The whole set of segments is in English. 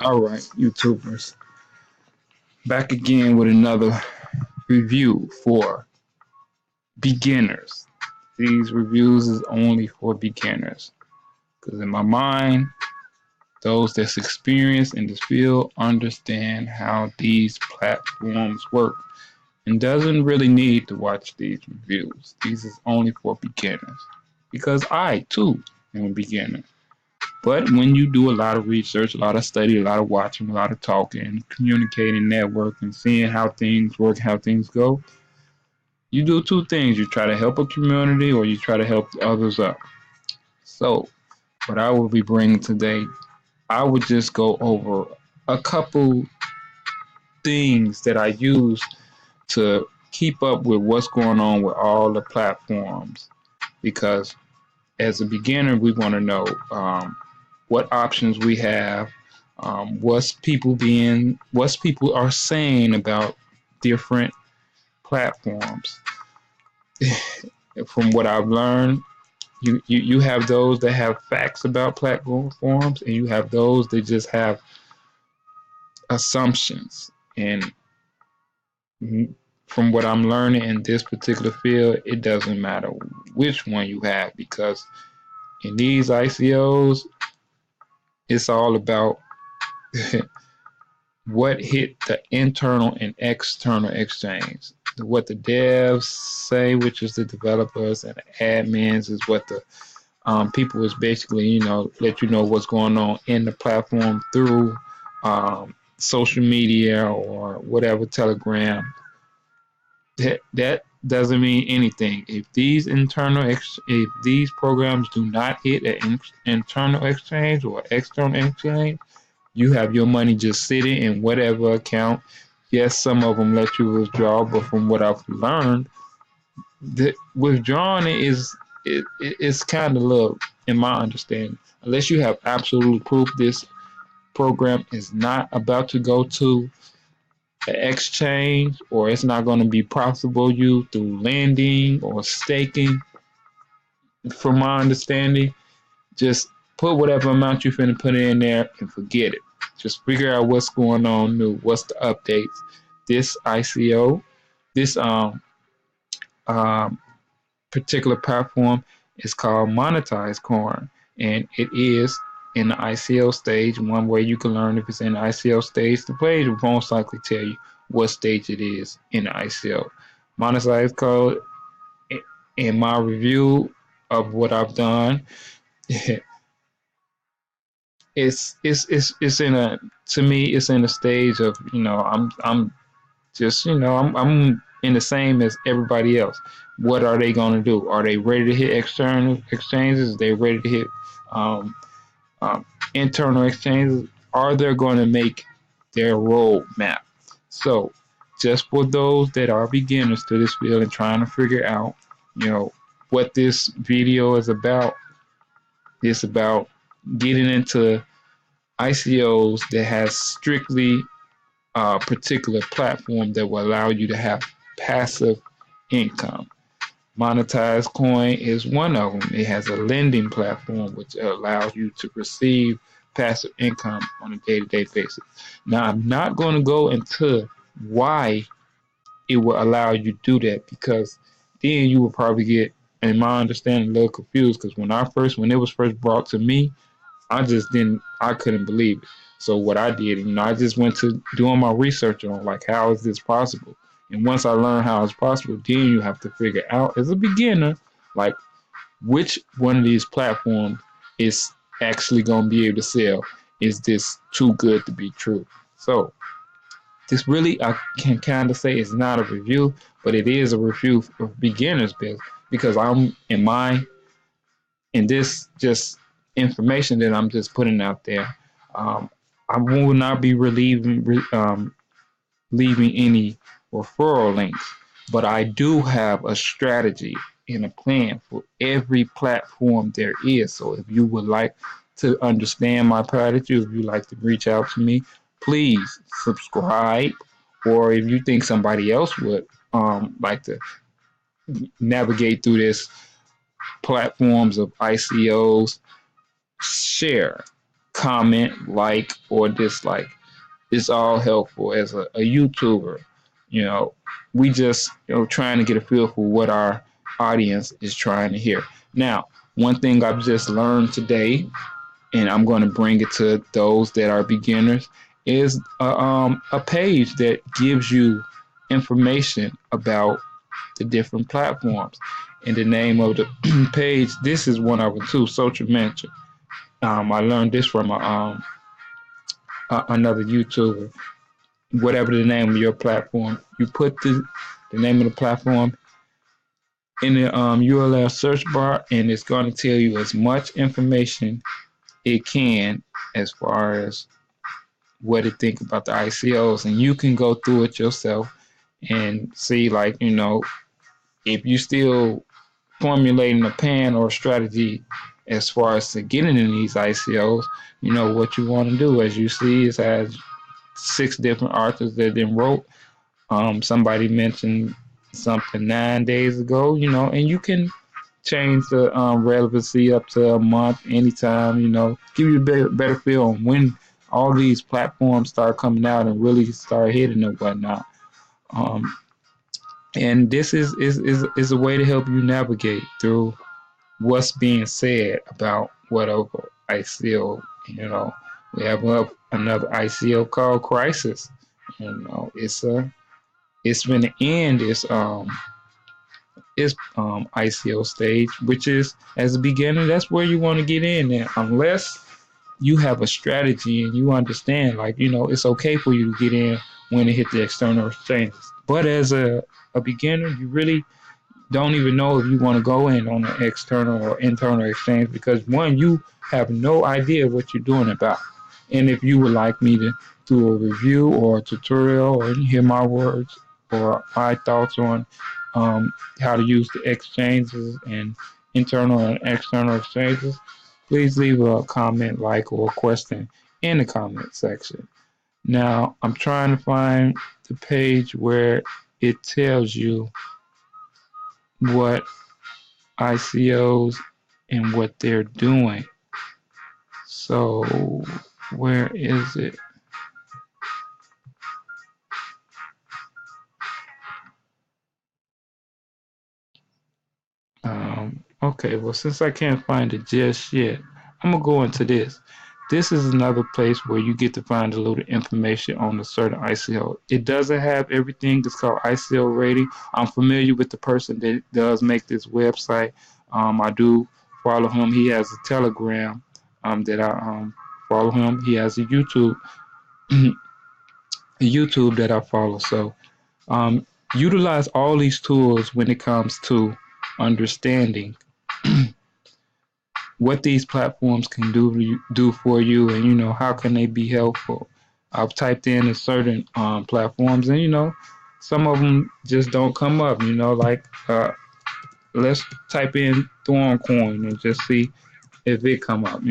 All right, YouTubers, back again with another review for beginners. These reviews is only for beginners because in my mind, those that's experienced in this field understand how these platforms work and doesn't really need to watch these reviews. These is only for beginners because I too am a beginner. But when you do a lot of research, a lot of study, a lot of watching, a lot of talking, communicating, networking, seeing how things work, how things go, you do two things. You try to help a community or you try to help others up. So, what I will be bringing today, I would just go over a couple things that I use to keep up with what's going on with all the platforms. Because as a beginner, we want to know what options we have, what's people are saying about different platforms. From what I've learned, you have those that have facts about platforms, and you have those that just have assumptions. And from what I'm learning in this particular field, it doesn't matter which one you have because in these ICOs, it's all about what hit the internal and external exchange. What the devs say, which is the developers and the admins, is what the people is basically, let you know what's going on in the platform through social media or whatever, Telegram. That doesn't mean anything. If these programs do not hit an internal exchange or external exchange, you have your money just sitting in whatever account. Yes, some of them let you withdraw, but from what I've learned, the withdrawing it's kind of low in my understanding. Unless you have absolute proof this program is not about to go to an exchange or it's not going to be profitable you through lending or staking. From my understanding, just put whatever amount you're finna put in there and forget it. Just figure out what's going on new, what's the updates. This ICO, this um, particular platform is called Monetized Coin, and it is in the ICO stage. One way you can learn if it's in the ICO stage, the page will most likely tell you what stage it is in the ICO. Monetized Coin, in my review of what I've done, it's in a to me it's in a stage of I'm just I'm in the same as everybody else. What are they going to do? Are they ready to hit external exchanges? Are they ready to hit um, um, internal exchanges? Are they going to make their roadmap? So just for those that are beginners to this field and trying to figure out what this video is about, it's about getting into ICOs that has strictly a particular platform that will allow you to have passive income. Monetized Coin is one of them. It has a lending platform which allows you to receive passive income on a day-to-day basis. Now, I'm not going to go into why it will allow you to do that because then you will probably get, in my understanding, a little confused because when it was first brought to me, I couldn't believe it. So what I did, I just went to doing my research on like, how is this possible? And once I learned how it's possible, then you have to figure out as a beginner, like which one of these platforms is actually going to be able to sell. Is this too good to be true? So this really, I can kind of say it's not a review, but it is a review for beginners because I'm in this just information that I'm just putting out there. Um, I will not be leaving any referral links, but I do have a strategy and a plan for every platform there is. So if you would like to understand my strategy, if you like to reach out to me, please subscribe. Or if you think somebody else would like to navigate through this platforms of ICOs, share. comment, like, or dislike. It's all helpful as a YouTuber. You know, we just trying to get a feel for what our audience is trying to hear. Now, one thing I've just learned today, and I'm going to bring it to those that are beginners, is a page that gives you information about the different platforms. And the name of the page, this is one of them too, Social Mentor. I learned this from another YouTuber. Whatever the name of your platform, you put the name of the platform in the URL search bar, and it's going to tell you as much information it can as far as what it think about the ICOs, and you can go through it yourself and see, like, if you still formulating a plan or a strategy as far as to getting in these ICOs, what you want to do. As you see, it has 6 different authors that then wrote. Somebody mentioned something 9 days ago, and you can change the relevancy up to a month anytime, give you a better feel on when all these platforms start coming out and really start hitting and whatnot. Um, and this is a way to help you navigate through what's being said about whatever ICO. We have another ICO called Crisis. It's going to end its ICO stage, which is, as a beginner, that's where you want to get in there, unless you have a strategy and you understand, like, it's okay for you to get in when it hit the external exchanges. But as a beginner, you really don't even know if you want to go in on an external or internal exchange, because one, you have no idea what you're doing about. And if you would like me to do a review or a tutorial or hear my words or my thoughts on how to use the exchanges and internal and external exchanges, please leave a comment, like, or a question in the comment section. Now, I'm trying to find the page where it tells you what ICOs and what they're doing. So, where is it? Okay, well, since I can't find it just yet, I'm gonna go into this. This is another place where you get to find a little information on a certain ICO. It doesn't have everything. It's called ICO rating. I'm familiar with the person that does make this website. I do follow him. He has a Telegram that I follow him. He has a YouTube YouTube that I follow. So utilize all these tools when it comes to understanding what these platforms can do for you, and how can they be helpful. I've typed in a certain platforms, and some of them just don't come up. Like let's type in Thorncoin and just see if it come up.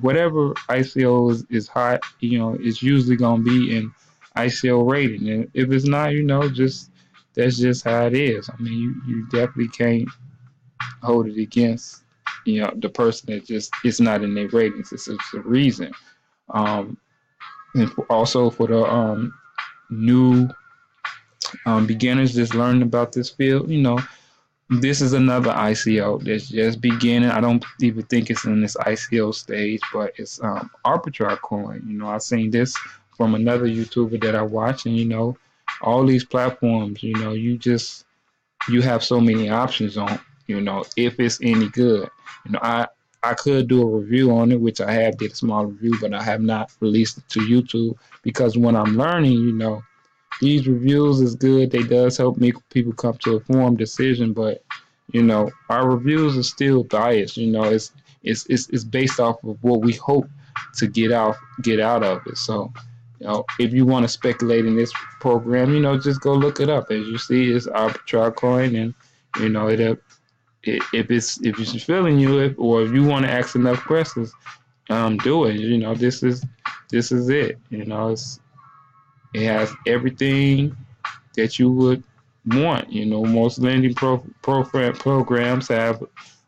Whatever ICO is hot, it's usually gonna be in ICO rating, and if it's not, just that's just how it is. I mean, you definitely can't hold it against the person that just it's not in their ratings. It's a reason. Um, and also for the new beginners just learning about this field, this is another ICO that's just beginning. I don't even think it's in this ICO stage, but it's ARBITRACOI. I've seen this from another YouTuber that I watch, and all these platforms, you have so many options on, if it's any good. I could do a review on it, which I have did a small review, but I have not released it to YouTube, because when I'm learning, these reviews is good. They does help me people come to a informed decision, but our reviews are still biased. It's based off of what we hope to get out of it. So, if you want to speculate in this program, just go look it up. As you see, it's ARBITRACOI, and it if it's feeling you, or if you want to ask enough questions, do it. This is it. It has everything that you would want. Most lending programs have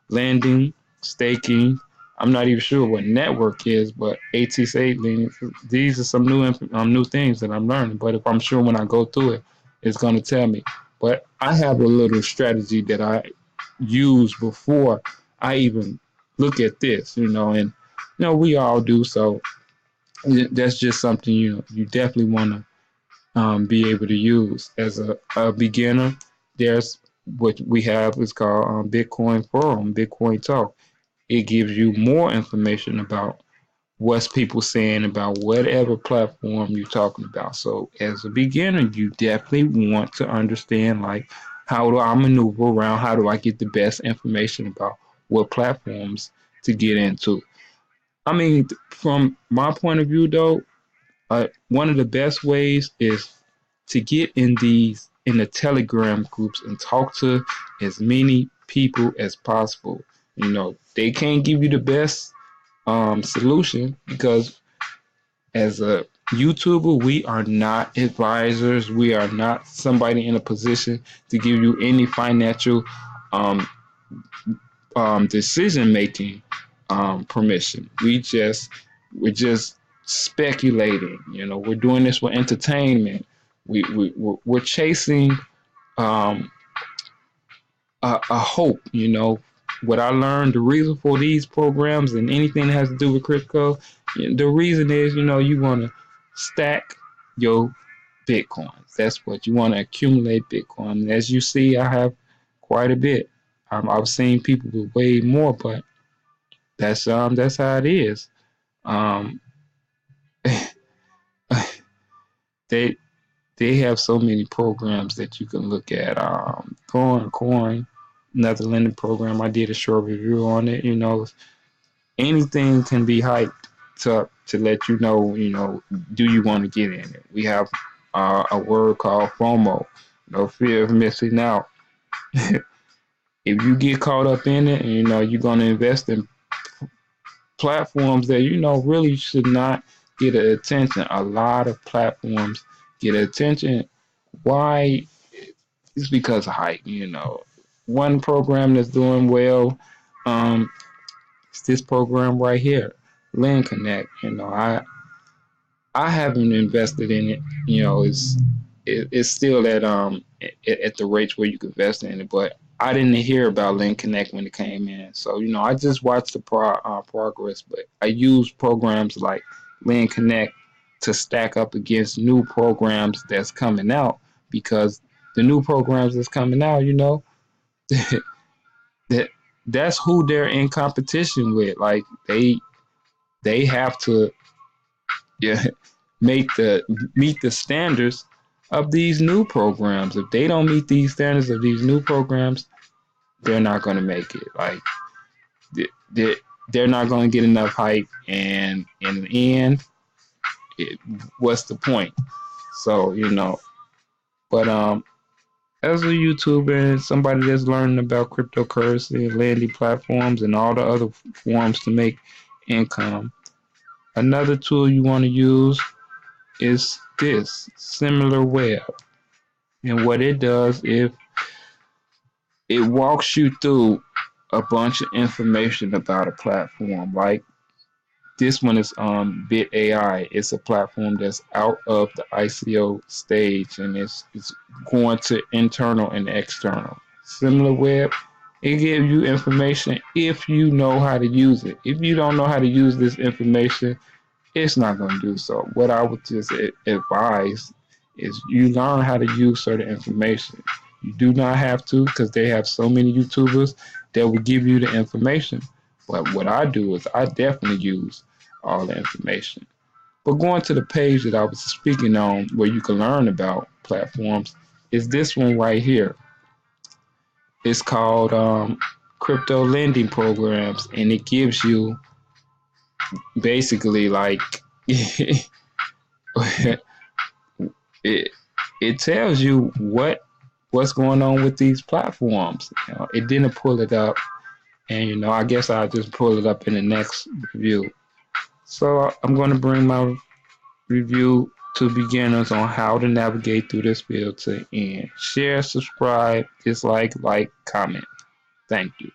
lending, staking, I'm not even sure what network is, but ATC links. These are some new things that I'm learning. But if I'm sure when I go through it, it's going to tell me. But I have a little strategy that I use before I even look at this, and we all do. So that's just something you definitely want to be able to use as a beginner. There's what we have is called Bitcoin Forum, Bitcoin Talk. It gives you more information about what's people saying about whatever platform you're talking about. So as a beginner, you definitely want to understand, like, how do I maneuver around? How do I get the best information about what platforms to get into? I mean, from my point of view, though, one of the best ways is to get in the Telegram groups and talk to as many people as possible. They can't give you the best solution because as a YouTuber, we are not advisors. We are not somebody in a position to give you any financial um, decision making permission. We're just speculating. We're doing this for entertainment. We're chasing um, a hope. What I learned, the reason for these programs and anything that has to do with crypto, the reason is you want to stack your bitcoins. That's what you want to accumulate Bitcoin. As you see, I have quite a bit. I've seen people with way more, but that's how it is. Um, they they have so many programs that you can look at. Coin, another lending program. I did a short review on it. Anything can be hyped to let you know. Do you want to get in it? We have a word called FOMO, no fear of missing out. If you get caught up in it, and you're going to invest in platforms that really should not get attention. A lot of platforms get attention. Why? It's because of hype. One program that's doing well, um, is this program right here, Land Connect. I haven't invested in it. It's still at the rates where you can invest in it, but I didn't hear about Link Connect when it came in. So I just watched the progress, but I use programs like Link Connect to stack up against new programs that's coming out because the new programs that's coming out, that that's who they're in competition with. Like they have to, yeah, meet the standards of these new programs. If they don't meet these standards of these new programs, they're not going to make it. Like they they're not going to get enough hype, and in the end, what's the point? So but as a YouTuber and somebody that's learning about cryptocurrency and lending platforms and all the other forms to make income, another tool you want to use is this similar web. And what it does is it walks you through a bunch of information about a platform. Like this one is Bit AI. It's a platform that's out of the ICO stage and it's going to internal and external. Similar web, it gives you information if you know how to use it. If you don't know how to use this information, it's not going to do so. What I would just advise is you learn how to use certain information. You do not have to because they have so many YouTubers that will give you the information. But what I do is I definitely use all the information. But going to the page that I was speaking on where you can learn about platforms is this one right here. It's called Crypto Lending Programs, and it gives you basically like it it tells you what's going on with these platforms. It didn't pull it up, and I guess I'll just pull it up in the next review. So I'm going to bring my review to beginners on how to navigate through this field to end. Share, subscribe, dislike, comment. Thank you.